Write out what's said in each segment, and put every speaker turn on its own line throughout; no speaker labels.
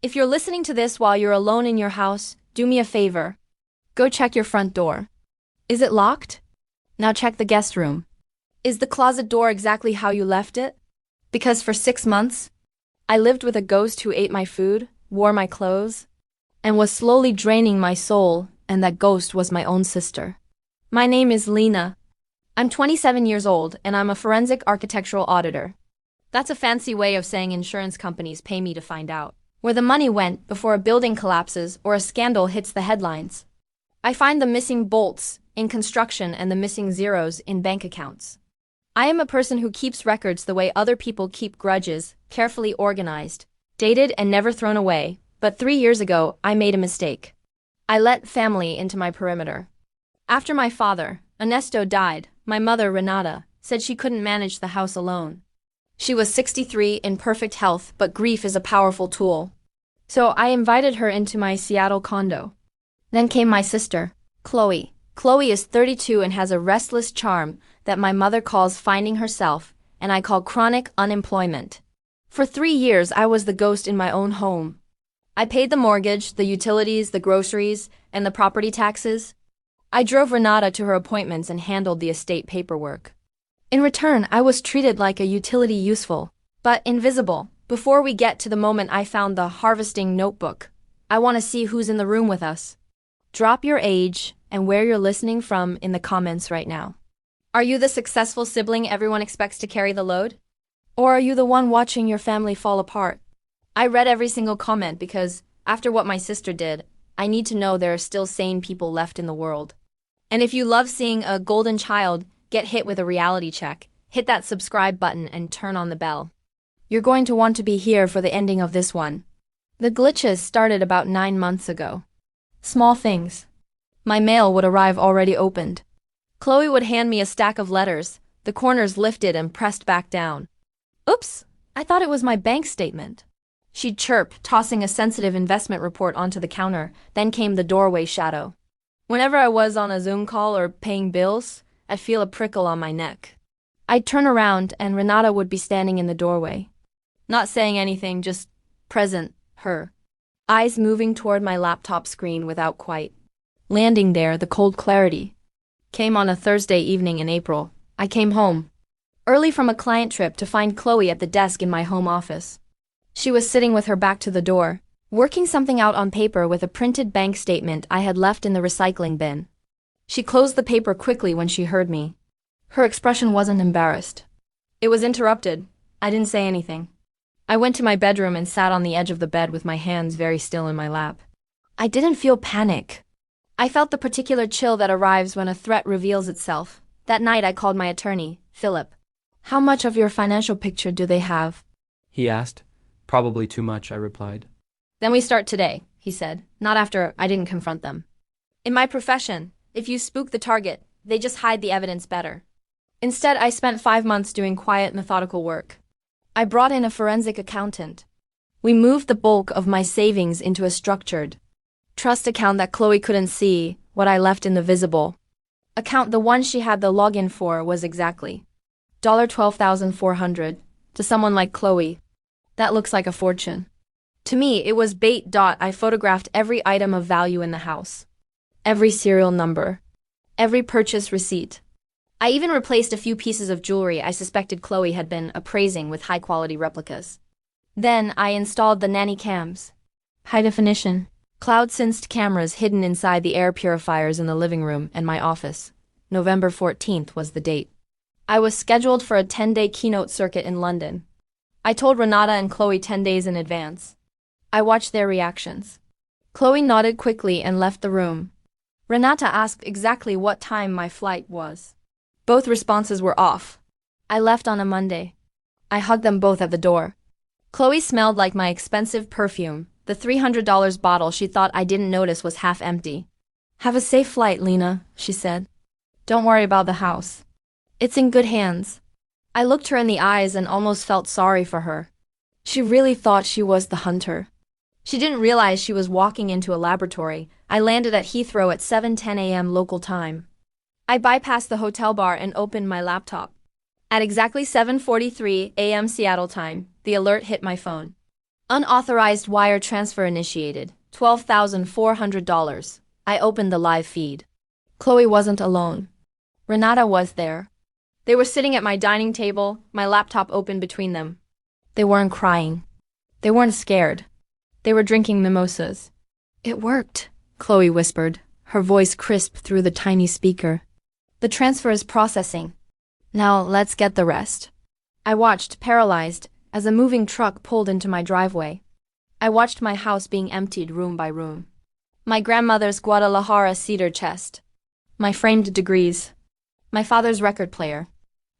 If you're listening to this while you're alone in your house, do me a favor. Go check your front door. Is it locked? Now check the guest room. Is the closet door exactly how you left it? Because for 6 months, I lived with a ghost who ate my food, wore my clothes, and was slowly draining my soul, and that ghost was my own sister. My name is Lena. I'm 27 years old, and I'm a forensic architectural auditor. That's a fancy way of saying insurance companies pay me to find out where the money went before a building collapses or a scandal hits the headlines. I find the missing bolts in construction and the missing zeros in bank accounts. I am a person who keeps records the way other people keep grudges, carefully organized, dated and never thrown away, but 3 years ago I made a mistake. I let family into my perimeter. After my father, Ernesto, died, my mother, Renata, said she couldn't manage the house alone. She was 63 in perfect health, but grief is a powerful tool. So I invited her into my Seattle condo. Then came my sister, Chloe. Chloe is 32 and has a restless charm that my mother calls finding herself, and I call chronic unemployment. For 3 years I was the ghost in my own home. I paid the mortgage, the utilities, the groceries, and the property taxes. I drove Renata to her appointments and handled the estate paperwork. In return, I was treated like a utility, useful, but invisible. Before we get to the moment I found the harvesting notebook, I want to see who's in the room with us. Drop your age and where you're listening from in the comments right now. Are you the successful sibling everyone expects to carry the load? Or are you the one watching your family fall apart? I read every single comment because, after what my sister did, I need to know there are still sane people left in the world. And if you love seeing a golden child get hit with a reality check, hit that subscribe button and turn on the bell. You're going to want to be here for the ending of this one. The glitches started about 9 months ago. Small things. My mail would arrive already opened. Chloe would hand me a stack of letters, the corners lifted and pressed back down. Oops, I thought it was my bank statement. She'd chirp, tossing a sensitive investment report onto the counter, then came the doorway shadow. Whenever I was on a Zoom call or paying bills, I'd feel a prickle on my neck. I'd turn around and Renata would be standing in the doorway. Not saying anything, just present, her. Eyes moving toward my laptop screen without quite landing there. The cold clarity came on a Thursday evening in April. I came home early from a client trip to find Chloe at the desk in my home office. She was sitting with her back to the door, working something out on paper with a printed bank statement I had left in the recycling bin. She closed the paper quickly when she heard me. Her expression wasn't embarrassed. It was interrupted. I didn't say anything. I went to my bedroom and sat on the edge of the bed with my hands very still in my lap. I didn't feel panic. I felt the particular chill that arrives when a threat reveals itself. That night I called my attorney, Philip. How much of your financial picture do they have?
He asked. Probably too much, I replied.
Then we start today, he said, not after I didn't confront them. In my profession, if you spook the target, they just hide the evidence better. Instead, I spent 5 months doing quiet, methodical work. I brought in a forensic accountant. We moved the bulk of my savings into a structured trust account that Chloe couldn't see. What I left in the visible account, the one she had the login for, was exactly $12,400. To someone like Chloe, that looks like a fortune. To me, it was bait. I photographed every item of value in the house, every serial number, every purchase receipt. I even replaced a few pieces of jewelry I suspected Chloe had been appraising with high-quality replicas. Then I installed the nanny cams. High-definition, cloud-sensed cameras hidden inside the air purifiers in the living room and my office. November 14th was the date. I was scheduled for a 10-day keynote circuit in London. I told Renata and Chloe 10 days in advance. I watched their reactions. Chloe nodded quickly and left the room. Renata asked exactly what time my flight was. Both responses were off. I left on a Monday. I hugged them both at the door. Chloe smelled like my expensive perfume. The $300 bottle she thought I didn't notice was half empty. Have a safe flight, Lena, she said. Don't worry about the house. It's in good hands. I looked her in the eyes and almost felt sorry for her. She really thought she was the hunter. She didn't realize she was walking into a laboratory. I landed at Heathrow at 7:10 a.m. local time. I bypassed the hotel bar and opened my laptop. At exactly 7:43 a.m. Seattle time, the alert hit my phone. Unauthorized wire transfer initiated. $12,400. I opened the live feed. Chloe wasn't alone. Renata was there. They were sitting at my dining table, my laptop open between them. They weren't crying. They weren't scared. They were drinking mimosas. It worked, Chloe whispered, her voice crisp through the tiny speaker. The transfer is processing. Now let's get the rest. I watched, paralyzed, as a moving truck pulled into my driveway. I watched my house being emptied room by room. My grandmother's Guadalajara cedar chest. My framed degrees. My father's record player.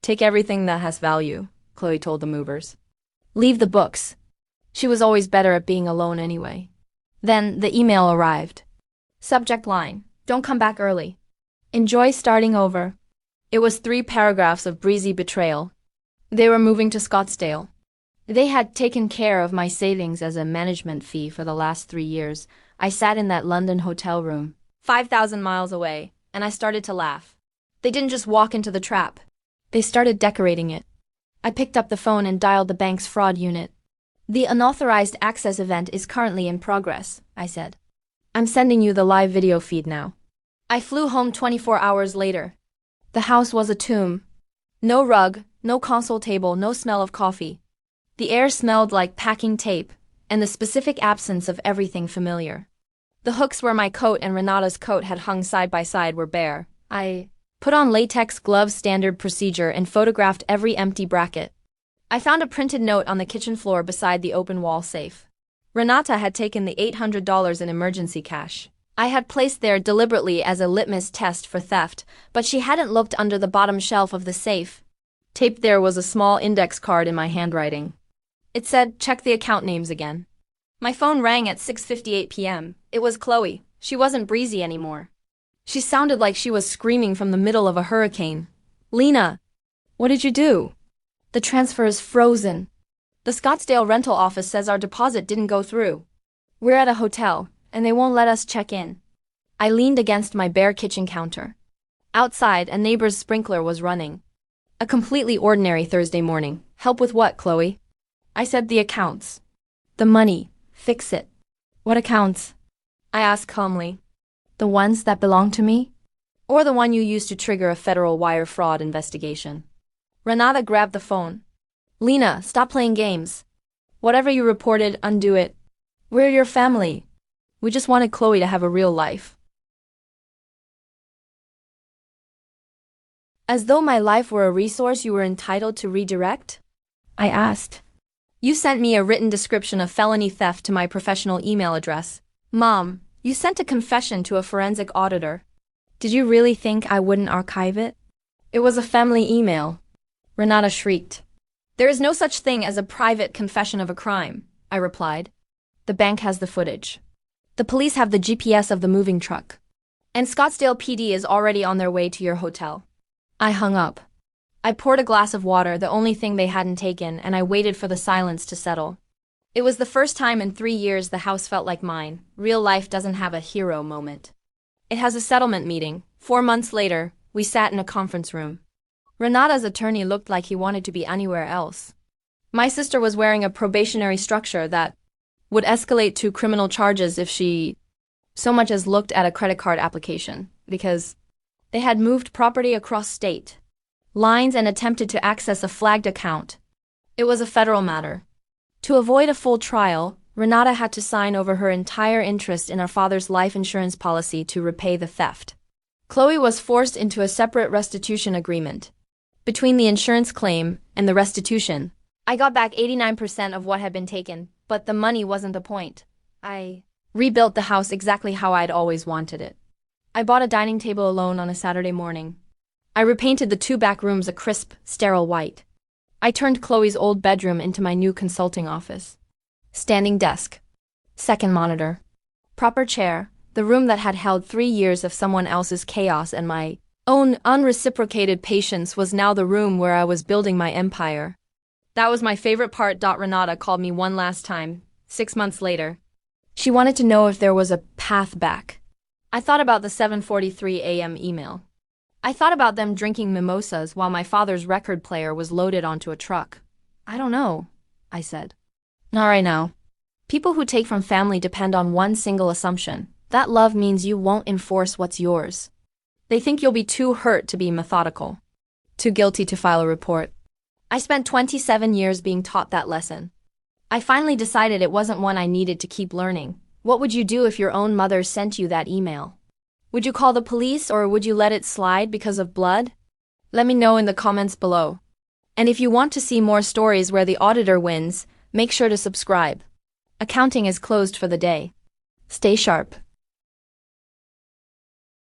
Take everything that has value, Chloe told the movers. Leave the books. She was always better at being alone anyway. Then the email arrived. Subject line: don't come back early. Enjoy starting over. It was 3 paragraphs of breezy betrayal. They were moving to Scottsdale. They had taken care of my savings as a management fee for the last 3 years. I sat in that London hotel room, 5,000 miles away, and I started to laugh. They didn't just walk into the trap. They started decorating it. I picked up the phone and dialed the bank's fraud unit. The unauthorized access event is currently in progress, I said. I'm sending you the live video feed now. I flew home 24 hours later. The house was a tomb. No rug, no console table, no smell of coffee. The air smelled like packing tape, and the specific absence of everything familiar. The hooks where my coat and Renata's coat had hung side by side were bare. I put on latex gloves standard procedure and photographed every empty bracket. I found a printed note on the kitchen floor beside the open wall safe. Renata had taken the $800 in emergency cash I had placed there deliberately as a litmus test for theft, but she hadn't looked under the bottom shelf of the safe. Taped there was a small index card in my handwriting. It said, check the account names again. My phone rang at 6:58 p.m. It was Chloe. She wasn't breezy anymore. She sounded like she was screaming from the middle of a hurricane. Lena, what did you do? The transfer is frozen. The Scottsdale rental office says our deposit didn't go through. We're at a hotel, and they won't let us check in. I leaned against my bare kitchen counter. Outside, a neighbor's sprinkler was running. A completely ordinary Thursday morning. Help with what, Chloe? I said the accounts. The money. Fix it. What accounts? I asked calmly. The ones that belong to me? Or the one you used to trigger a federal wire fraud investigation? Renata grabbed the phone. Lena, stop playing games. Whatever you reported, undo it. We're your family. We just wanted Chloe to have a real life. As though my life were a resource you were entitled to redirect? I asked. You sent me a written description of felony theft to my professional email address. Mom, you sent a confession to a forensic auditor. Did you really think I wouldn't archive it? It was a family email. Renata shrieked. There is no such thing as a private confession of a crime, I replied. The bank has the footage. The police have the GPS of the moving truck. And Scottsdale PD is already on their way to your hotel. I hung up. I poured a glass of water, the only thing they hadn't taken, and I waited for the silence to settle. It was the first time in 3 years the house felt like mine. Real life doesn't have a hero moment. It has a settlement meeting. 4 months later, we sat in a conference room. Renata's attorney looked like he wanted to be anywhere else. My sister was wearing a probationary structure that would escalate to criminal charges if she so much as looked at a credit card application, because they had moved property across state lines and attempted to access a flagged account. It was a federal matter. To avoid a full trial, Renata had to sign over her entire interest in our father's life insurance policy to repay the theft. Chloe was forced into a separate restitution agreement. Between the insurance claim and the restitution, I got back 89% of what had been taken, but the money wasn't the point. I rebuilt the house exactly how I'd always wanted it. I bought a dining table alone on a Saturday morning. I repainted the 2 back rooms a crisp, sterile white. I turned Chloe's old bedroom into my new consulting office. Standing desk. Second monitor. Proper chair. The room that had held 3 years of someone else's chaos and my own unreciprocated patience was now the room where I was building my empire. That was my favorite part. Renata called me one last time, 6 months later. She wanted to know if there was a path back. I thought about the 7:43 a.m. email. I thought about them drinking mimosas while my father's record player was loaded onto a truck. I don't know, I said. Not right now. People who take from family depend on one single assumption: that love means you won't enforce what's yours. They think you'll be too hurt to be methodical, too guilty to file a report. I spent 27 years being taught that lesson. I finally decided it wasn't one I needed to keep learning. What would you do if your own mother sent you that email? Would you call the police or would you let it slide because of blood? Let me know in the comments below. And if you want to see more stories where the auditor wins, make sure to subscribe. Accounting is closed for the day. Stay sharp.